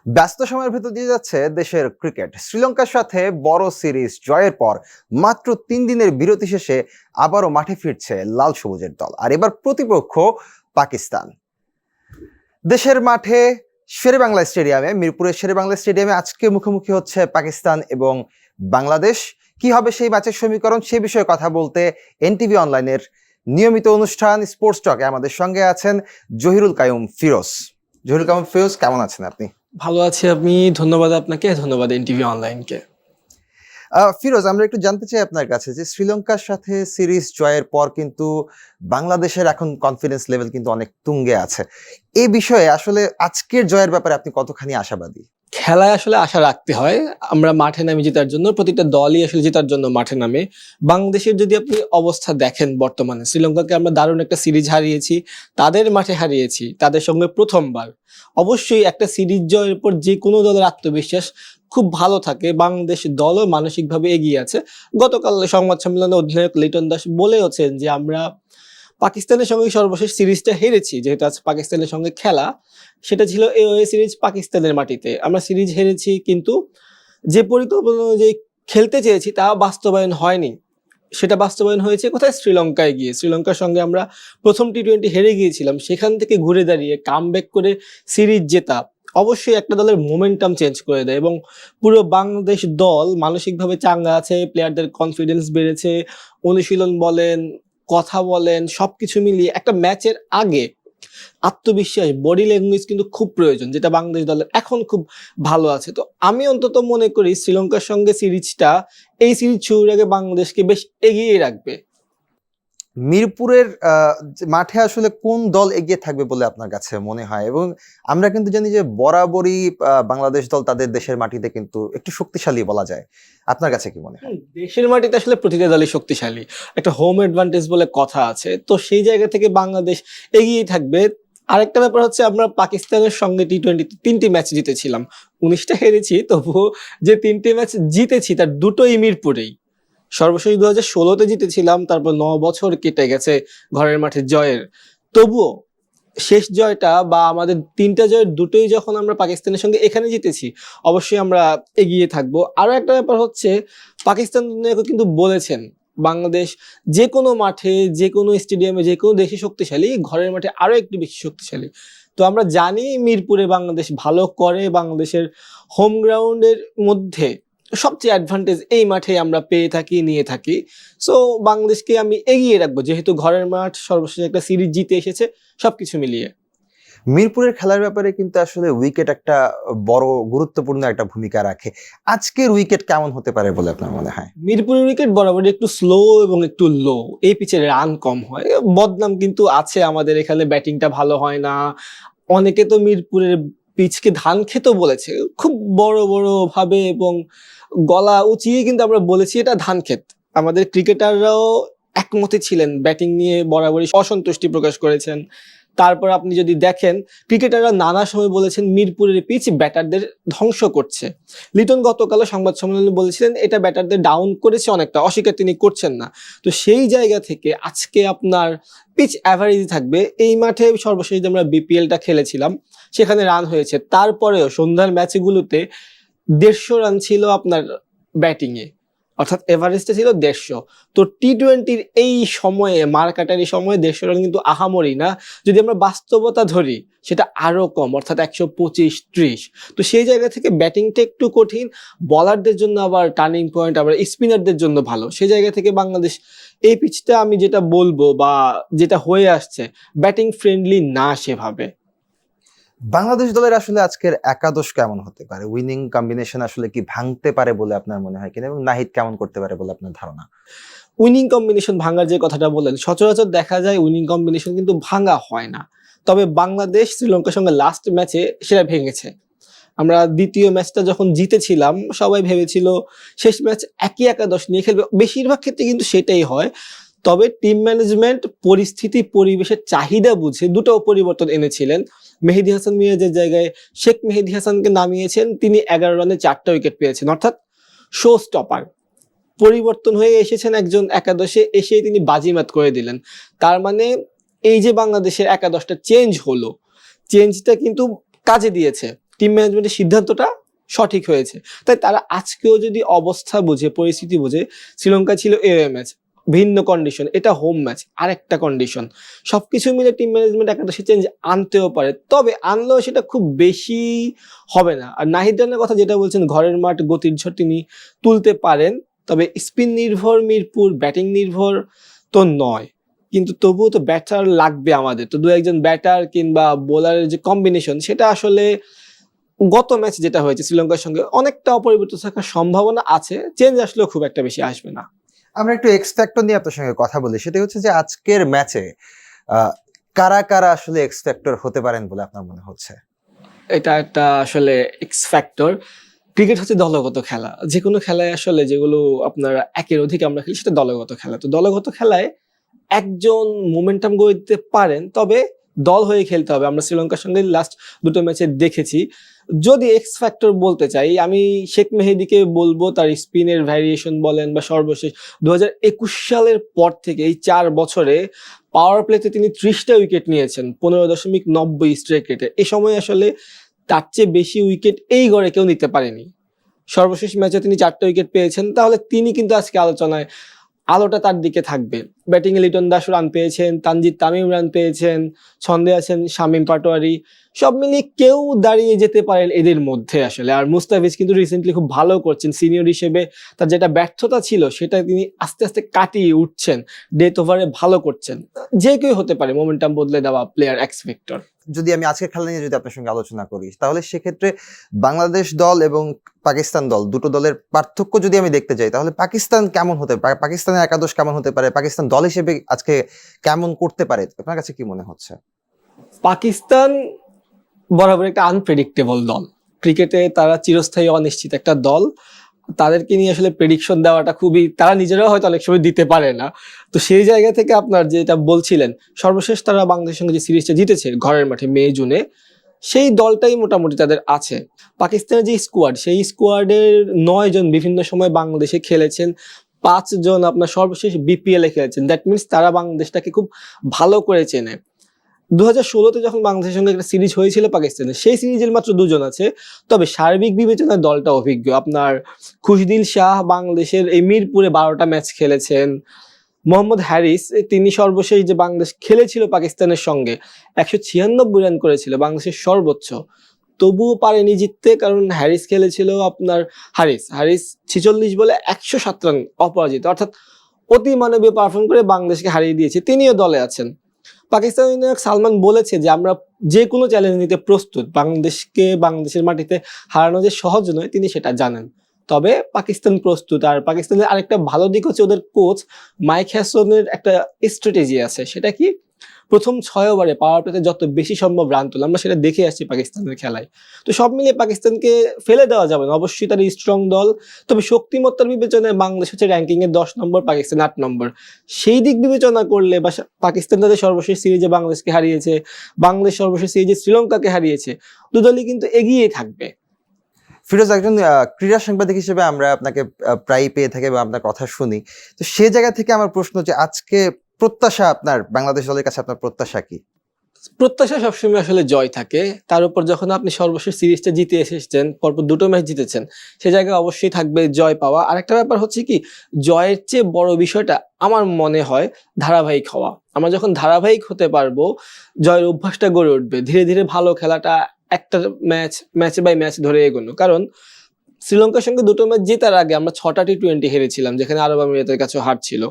ব্যস্ত সময়ের ভেতর দিয়ে যাচ্ছে দেশের ক্রিকেট। শ্রীলঙ্কার সাথে বড় সিরিজ জয়ের পর মাত্র 3 দিনের বিরতি শেষে আবারও মাঠে ফিরছে লাল সবুজের দল, আর এবার প্রতিপক্ষ পাকিস্তান। দেশের মাঠে শেরেবাংলা স্টেডিয়ামে, মিরপুরের শেরেবাংলা স্টেডিয়ামে আজকে মুখোমুখি হচ্ছে পাকিস্তান এবং বাংলাদেশ। কি হবে সেই ম্যাচের সমীকরণ, সে বিষয়ে কথা বলতে এনটিভি অনলাইনের নিয়মিত অনুষ্ঠান স্পোর্টস টকে আমাদের সঙ্গে আছেন জহিরুল কাইয়ুম ফিরোজ। জহিরুল কাইয়ুম ফিরোজ, কেমন আছেন আপনি? ভালো আছি আমি, ধন্যবাদ আপনাকে, ধন্যবাদ এনটিভি অনলাইনকে। ফিরোজ, আমরা একটু জানতে চাই আপনার কাছে যে শ্রীলঙ্কার সাথে সিরিজ জয়ের পর কিন্তু বাংলাদেশের এখন কনফিডেন্স লেভেল কিন্তু অনেক তুঙ্গে আছে। এই বিষয়ে আসলে আজকের জয়ের ব্যাপারে আপনি কতখানি আশাবাদী? খেলায় আসলে আশা রাখতে হয়। আমরা মাঠে নামি জেতার জন্য, প্রতিটা দলই আসলে জেতার জন্য মাঠে নামে। বাংলাদেশের যদি আপনি অবস্থা দেখেন, বর্তমানে শ্রীলঙ্কাকে আমরা দারুণ একটা সিরিজ হারিয়েছি, তাদের মাঠে হারিয়েছি, তাদের সঙ্গে প্রথমবার। অবশ্যই একটা সিরিজ জয়ের পর যে কোনো দলের আত্মবিশ্বাস খুব ভালো থাকে। বাংলাদেশ দলও মানসিকভাবে এগিয়ে আছে। গতকাল সংবাদ সম্মেলনে অধিনায়ক লিটন দাস বলেওছেন যে আমরা পাকিস্তানের সঙ্গে সর্বশেষ সিরিজটা হেরেছি, যেহেতু আজ পাকিস্তানের সঙ্গে খেলা, সেটা ছিল এওএ সিরিজ পাকিস্তানের মাটিতে। আমরা সিরিজ হেরেছি, কিন্তু যে পরিকল্পনা অনুযায়ী খেলতে চেয়েছি তা বাস্তবায়ন হয়নি। সেটা বাস্তবায়ন হয়েছে কোথায়? শ্রীলঙ্কায় গিয়ে। শ্রীলঙ্কার সঙ্গে আমরা প্রথম টি-20 হেরে গিয়েছিলাম, সেখান থেকে ঘুরে দাঁড়িয়ে কামব্যাক করে সিরিজ জেতা অবশ্যই একটা দলের মোমেন্টাম চেঞ্জ করে দেয়, এবং পুরো বাংলাদেশ দল মানসিকভাবে চাঙ্গা আছে, প্লেয়ারদের কনফিডেন্স বেড়েছে। অনুশীলন বলেন, কথা বলেন, সবকিছু মিলিয়ে একটা ম্যাচের আগে আত্মবিশ্বাস, বডি ল্যাঙ্গুয়েজ কিন্তু খুব প্রয়োজন, যেটা বাংলাদেশ দলের এখন খুব ভালো আছে। তো আমি অন্তত মনে করি শ্রীলঙ্কার সঙ্গে সিরিজটা, এই সিরিজ শুরুর আগে বাংলাদেশকে বেশ এগিয়ে রাখবে। মিরপুরের মাঠে আসলে কোন দল এগিয়ে থাকবে বলে আপনার কাছে মনে হয়? এবং আমরা কিন্তু জানি যে বরাবরই বাংলাদেশ দল তাদের দেশের মাটিতে কিন্তু একটু শক্তিশালী বলা যায়। আপনার কাছে কি মনে হয়? দেশের মাটিতে আসলে প্রতিটা দলই শক্তিশালী, একটা হোম অ্যাডভান্টেজ বলে কথা আছে, তো সেই জায়গা থেকে বাংলাদেশ এগিয়ে থাকবে। আরেকটা ব্যাপার হচ্ছে, আমরা পাকিস্তানের সঙ্গে টি-20 3টি ম্যাচ জিতেছিলাম, 19টা হেরেছি, তবুও যে 3টে ম্যাচ জিতেছি তার দুটোই মিরপুরেই। সর্বশেষ 2016-তে জিতেছিলাম, তারপর 9 বছর কেটে গেছে ঘরের মাঠে জয়ের। তবুও শেষ জয়টা বা আমাদের 3টা জয়ের দুটোই যখন আমরা পাকিস্তানের সঙ্গে এখানে জিতেছি, অবশ্যই আমরা এগিয়ে থাকবো। আরো একটা ব্যাপার হচ্ছে, পাকিস্তান কিন্তু বলেছেন বাংলাদেশ যে কোনো মাঠে, যে কোনো স্টেডিয়ামে, যে কোনো দেশে শক্তিশালী, ঘরের মাঠে আরো একটু বেশি শক্তিশালী। তো আমরা জানি মিরপুরে বাংলাদেশ ভালো করে, বাংলাদেশের হোম গ্রাউন্ডের মধ্যে সবচেয়ে অ্যাডভান্টেজ এই মাঠে আমরা পেয়ে থাকি, নিয়ে থাকি। সো বাংলাদেশকে আমি এগিয়ে রাখবো, যেহেতু ঘরের মাঠ, সর্বশেষ একটা সিরিজ জিতে এসেছে, সবকিছু মিলিয়ে। মিরপুরের খেলার ব্যাপারে কিন্তু আসলে উইকেট একটা বড় গুরুত্বপূর্ণ একটা ভূমিকা রাখে। আজকের উইকেট কেমন হতে পারে বলে আপনার মনে হয়? মিরপুরের উইকেট বরাবরই একটু স্লো এবং একটু লো, এই পিচে রান কম হয়। বদনাম কিন্তু আছে আমাদের এখানে, ব্যাটিংটা ভালো হয় না। অনেকে তো মিরপুরের পিচকে ধান খেতেও বলেছে, খুব বড় বড় ভাবে এবং গলা উঁচিয়ে কিন্তু আমরা বলেছি এটা ধান ক্ষেত। আমাদের ক্রিকেটাররাও একমতে ছিলেন, ব্যাটিং নিয়ে বরাবরই অসন্তুষ্টি প্রকাশ করেছেন। তারপর আপনি যদি দেখেন, ক্রিকেটাররা নানা সময় বলেছেন মিরপুরের পিচ ব্যাটারদের ধ্বংস করছে। লিটন গতকালও সংবাদ সম্মেলনে বলেছিলেন এটা ব্যাটারদের ডাউন করেছে অনেকটা, অস্বীকার তিনি করছেন না। তো সেই জায়গা থেকে আজকে আপনার পিচ অ্যাভারেজ থাকবে। এই মাঠে সর্বশেষ যে আমরা বিপিএলটা খেলেছিলাম, সেখানে রান হয়েছে, তারপরেও সন্ধ্যার ম্যাচগুলোতে 150 রান ছিল আপনার ব্যাটিংয়ে, অর্থাৎ এভারেজটা ছিল 150। তো টি-20-র এই সময়ে, মারকাটারি সময়ে 150 রান কিন্তু আহামরি না। যদি আমরা বাস্তবতা ধরি, সেটা আরো কম, অর্থাৎ 125-30। তো সেই জায়গা থেকে ব্যাটিংটা একটু কঠিন, বলারদের জন্য আবার টার্নিং পয়েন্ট, আবার স্পিনারদের জন্য ভালো। সেই জায়গা থেকে বাংলাদেশ এই পিচটা, আমি যেটা বলবো বা যেটা হয়ে আসছে, ব্যাটিং ফ্রেন্ডলি না সেভাবে। বাংলাদেশ দলের আসলে আজকের একাদশ কেমন হতে পারে? উইনিং কম্বিনেশন আসলে কি ভাঙতে পারে বলে আপনার মনে হয় কিনা, এবং নাহিদ কেমন করতে পারে বলে আপনার ধারণা? উইনিং কম্বিনেশন ভাঙার যে কথাটা বললেন, সচরাচর দেখা যায় উইনিং কম্বিনেশন কিন্তু ভাঙা হয় না। তবে বাংলাদেশ শ্রীলঙ্কার সঙ্গে লাস্ট ম্যাচে সেটা ভেঙেছে। আমরা দ্বিতীয় ম্যাচটা যখন জিতেছিলাম, সবাই ভেবেছিল শেষ ম্যাচ একই একাদশ নিয়ে খেলবে, বেশিরভাগ ক্ষেত্রে কিন্তু সেটাই হয়। তবে টিম ম্যানেজমেন্ট পরিস্থিতি, পরিবেশের চাহিদা বুঝে দুটো পরিবর্তন এনেছিলেন। মেহেদী হাসান মিরাজের জায়গায় শেখ মেহেদী হাসানকে নামিয়েছেন, তিনি 11 রানে 4টা উইকেট পেয়েছেন, অর্থাৎ শো স্টপার। পরিবর্তন হয়ে এসেছেন একজন একাদশে, এসেই তিনি বাজিমাত করে দিলেন। তার মানে এই যে বাংলাদেশের একাদশটা চেঞ্জ হলো, চেঞ্জটা কিন্তু কাজে দিয়েছে। টিম ম্যানেজমেন্টের সিদ্ধান্তটা সঠিক হয়েছে। তাই তারা আজকেও যদি অবস্থা বুঝে, পরিস্থিতি বুঝে, শ্রীলঙ্কা ছিল এওয়ে ম্যাচ, ভিন্ন কন্ডিশন, এটা হোম ম্যাচ, আরেকটা কন্ডিশন, সবকিছু মিলে টিম ম্যানেজমেন্ট একাদশে চেঞ্জ আনতেও পারে, তবে আনলেও সেটা খুব বেশি হবে না। আর নাহিদ রানের কথা যেটা বলছেন, ঘরের মাঠ গতির ঝড় তিনি তুলতে পারেন, তবে স্পিন নির্ভর মিরপুর, ব্যাটিং নির্ভর তো নয়, কিন্তু তবুও তো ব্যাটার লাগবে আমাদের, তো দু একজন ব্যাটার কিংবা বোলারের যে কম্বিনেশন, সেটা আসলে গত ম্যাচ যেটা হয়েছে শ্রীলঙ্কার সঙ্গে অনেকটা অপরিবর্তিত থাকার সম্ভাবনা আছে, চেঞ্জ আসলেও খুব একটা বেশি আসবে না। আমরা একটু এক্স ফ্যাক্টর নিয়ে আপনার সঙ্গে কথা বলি, সেটা হচ্ছে যে আজকের ম্যাচে কারা কারা আসলে এক্স ফ্যাক্টর হতে পারেন বলে আপনার মনে হচ্ছে? এটা একটা আসলে এক্স ফ্যাক্টর। ক্রিকেট হচ্ছে দলগত খেলা, যে কোনো খেলায় আসলে যেগুলো আপনার একের অধিক আমরা খেলি সেটা দলগত খেলা। তো দলগত খেলায় একজন মোমেন্টাম গড়ে দিতে পারেন, তবে দল হয়ে খেলতে হবে। আমরা শ্রীলঙ্কার সঙ্গে লাস্ট দুটো ম্যাচে দেখেছি। যদি এক্স ফ্যাক্টর বলতে চাই, আমি শেখ মেহেদীকে বলবো, তার স্পিনের ভ্যারিয়েশন বলেন বা সর্বশেষ 2021 সালের পর থেকে এই 4 বছরে পাওয়ার প্লেতে তিনি 30টা উইকেট নিয়েছেন 15.90 স্ট্রাইক রেটে। এই সময় আসলে তার চেয়ে বেশি উইকেট এই গড়ে কেউ নিতে পারেনি। সর্বশেষ ম্যাচে তিনি 4টা উইকেট পেয়েছেন, তাহলে তিনি কিন্তু আজকে আলোচনায়, আলোটা তার দিকে থাকবে। ব্যাটিংয়ে লিটন দাস রান পেয়েছেন, তানজিদ তামিম রান পেয়েছেন, ছন্দে আছেন শামীম পাটোয়ারি, সব মিলিয়ে কেউ দাঁড়িয়ে যেতে পারেন এদের মধ্যে আসলে। আর মুস্তাফিজ কিন্তু রিসেন্টলি খুব ভালো করছেন, সিনিয়র হিসেবে তার যেটা ব্যর্থতা ছিল সেটা তিনি আস্তে আস্তে কাটিয়ে উঠছেন, ডেথ ওভারে ভালো করছেন। যে কেউ হতে পারে মোমেন্টাম বদলে দেওয়া প্লেয়ার, এক্স ফ্যাক্টর। যদি আমি আজকের খেলা নিয়ে যদি আপনার সঙ্গে আলোচনা করি, তাহলে সেক্ষেত্রে বাংলাদেশ দল এবং পাকিস্তান দল, দুটো দলের পার্থক্য যদি আমি দেখতে যাই, তাহলে পাকিস্তান কেমন হতে পারে, পাকিস্তানের একাদশ কেমন হতে পারে, পাকিস্তান দল হিসেবে আজকে কেমন করতে পারে, আপনার কাছে কি মনে হচ্ছে? পাকিস্তান বরাবর একটা আনপ্রেডিক্টেবল দল, ক্রিকেটে তারা চিরস্থায়ী অনিশ্চিত একটা দল। তাদেরকে নিয়ে আসলে প্রেডিকশন দেওয়াটা খুবই, তারা নিজেরাও হয়তো অনেক সময় দিতে পারে না। তো সেই জায়গা থেকে আপনার যেটা বলছিলেন, সর্বশেষ তারা বাংলাদেশের সঙ্গে যে সিরিজটা জিতেছে ঘরের মাঠে মে জুনে, সেই দলটাই মোটামুটি তাদের আছে। পাকিস্তানের যে স্কোয়াড, সেই স্কোয়াডের 9 জন বিভিন্ন সময় বাংলাদেশে খেলেছেন, 5 জন আপনার সর্বশেষ বিপিএল এ খেলেছেন। দ্যাট মিনস তারা বাংলাদেশটাকে খুব ভালো করে চেনে। 2016-তে যখন বাংলাদেশের সঙ্গে একটা সিরিজ হয়েছিল পাকিস্তানের, সেই সিরিজের মাত্র 2 জন আছে, তবে সার্বিক বিবেচনায় দলটা অভিজ্ঞ। আপনার খুশদিল শাহ বাংলাদেশের এই মিরপুরে 12টা ম্যাচ খেলেছেন। মোহাম্মদ হ্যারিস, তিনি সর্বশেষ যে বাংলাদেশ খেলেছিল পাকিস্তানের সঙ্গে 196 রান করেছিল, বাংলাদেশের সর্বোচ্চ, তবুও পারেনি জিততে, কারণ হ্যারিস খেলেছিল আপনার, হারিস 46 বলে 107 রান অপরাজিত, অর্থাৎ অতি মানবীয় পারফর্ম করে বাংলাদেশকে হারিয়ে দিয়েছে। তিনিও দলে আছেন। পাকিস্তান অধিনায়ক সালমান বলেছে যে আমরা যে কোনো চ্যালেঞ্জ নিতে প্রস্তুত, বাংলাদেশকে বাংলাদেশের মাটিতে হারানো যে সহজ নয় তিনি সেটা জানেন, তবে পাকিস্তান প্রস্তুত। আর পাকিস্তানের আরেকটা ভালো দিক হচ্ছে ওদের কোচ মাইক হ্যাসনের একটা স্ট্র্যাটেজি আছে, সেটা কি, প্রথম 6 ওভারে পাওয়ার প্লেতে যত বেশি সম্ভব রান তোলা, আমরা সেটা দেখে আসছি পাকিস্তানের খেলায়। তো সব মিলিয়ে পাকিস্তানকে ফেলে দেওয়া যাবে না, অবশ্যই তার স্ট্রং দল, তবে শক্তিমত্তার বিবেচনায় বাংলাদেশ হচ্ছে র্যাঙ্কিং এ 10 নম্বর, পাকিস্তান 8 নম্বর। সেই দিক বিবেচনা করলে বা পাকিস্তান তাদের সর্বশেষ সিরিজে বাংলাদেশকে হারিয়েছে, বাংলাদেশ সর্বশেষ সিরিজে শ্রীলঙ্কাকে হারিয়েছে, দুদলই কিন্তু এগিয়ে থাকবে। ফিরোজ, একজন ক্রীড়া সাংবাদিক হিসেবে আমরা আপনাকে প্রায়ই পেয়ে থাকি এবং আপনার কথা শুনি, তো সে জায়গা থেকে আমার প্রশ্ন যে আজকে প্রত্যাশা আপনার, বাংলাদেশ দলের কাছে আপনার প্রত্যাশা কি? প্রত্যাশা সবসময় আসলে জয় থাকে, তার উপর যখন আপনি সর্বশেষ সিরিজটা জিতে এসেছেন, পরপর 2টো ম্যাচ জিতেছেন, সে জায়গায় অবশ্যই থাকবে জয় পাওয়া। আর একটা ব্যাপার হচ্ছে কি, জয়ের চেয়ে বড় বিষয়টা আমার মনে হয় ধারাবাহিক হওয়া। আমরা যখন ধারাবাহিক হতে পারবো, জয়ের অভ্যাসটা গড়ে উঠবে, ধীরে ধীরে ভালো খেলাটা, একটা ম্যাচ বাই ম্যাচ ধরে এগোনো। কারণ শ্রীলঙ্কার সঙ্গে 2টো ম্যাচ জেতার আগে আমরা 6টা টি20 হেরেছিলাম, যেখানে আরব আমিরাতের কাছে হার ছিল।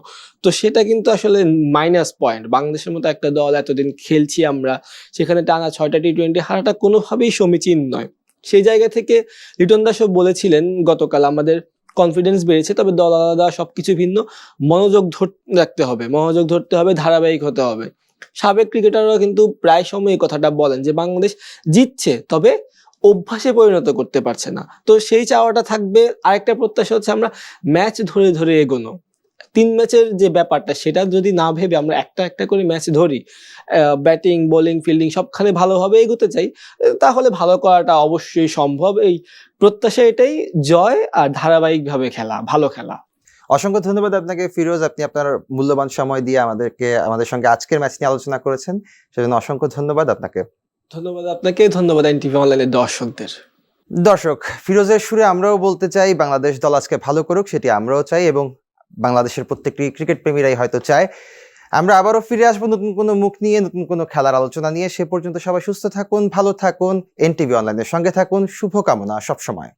তো সেটা কিন্তু আসলে মাইনাস পয়েন্ট। বাংলাদেশের মতো একটা দল এতদিন খেলছি আমরা, সেখানে টানা 6টা টি20 হারাটা কোনোভাবেই সমীচীন নয়। সেই জায়গা থেকে লিটন দাসও বলেছিলেন গতকাল, আমাদের কনফিডেন্স বেড়েছে, তবে দল আলাদা, সবকিছু ভিন্ন, মনোযোগ রাখতে হবে, মনোযোগ ধরতে হবে, ধারাবাহিক হতে হবে। সাবেক ক্রিকেটাররা কিন্তু প্রায় সময় এই কথাটা বলেন যে বাংলাদেশ জিতছে, তবে অভ্যাসে পরিণত করতে পারছে না। তো সেই চাওয়াটা থাকবে। আরেকটা প্রত্যাশা হচ্ছে আমরা ম্যাচ ধরে ধরে এগোনো। 3 ম্যাচের যে ব্যাপারটা, সেটা যদি না ভেবে আমরা একটা একটা করে ম্যাচ ধরি, ব্যাটিং বোলিং ফিল্ডিং সবখানে ভালোভাবে এগোতে চাই, তাহলে ভালো করাটা অবশ্যই সম্ভব। এই প্রত্যাশা এটাই, জয় আর ধারাবাহিকভাবে খেলা, ভালো খেলা। অসংখ্য ধন্যবাদ আপনাকে ফিরোজ, আপনি আপনার মূল্যবান সময় দিয়ে আমাদের সঙ্গে আজকের ম্যাচ নিয়ে আলোচনা করেছেন, সেজন্য অসংখ্য ধন্যবাদ আপনাকে। ধন্যবাদ আপনাকে, ধন্যবাদ এনটিভি অনলাইনের দর্শকদের। দর্শক, ফিরোজের সুরে আমরাও বলতে চাই বাংলাদেশ দল আজকে ভালো করুক, সেটি আমরাও চাই এবং বাংলাদেশের প্রত্যেকটি ক্রিকেট প্রেমীরাই হয়তো চায়। আমরা আবারও ফিরে আসবো নতুন কোনো মুখ নিয়ে, নতুন কোনো খেলার আলোচনা নিয়ে। সে পর্যন্ত সবাই সুস্থ থাকুন, ভালো থাকুন, এনটিভি অনলাইনের সঙ্গে থাকুন। শুভকামনা সবসময়।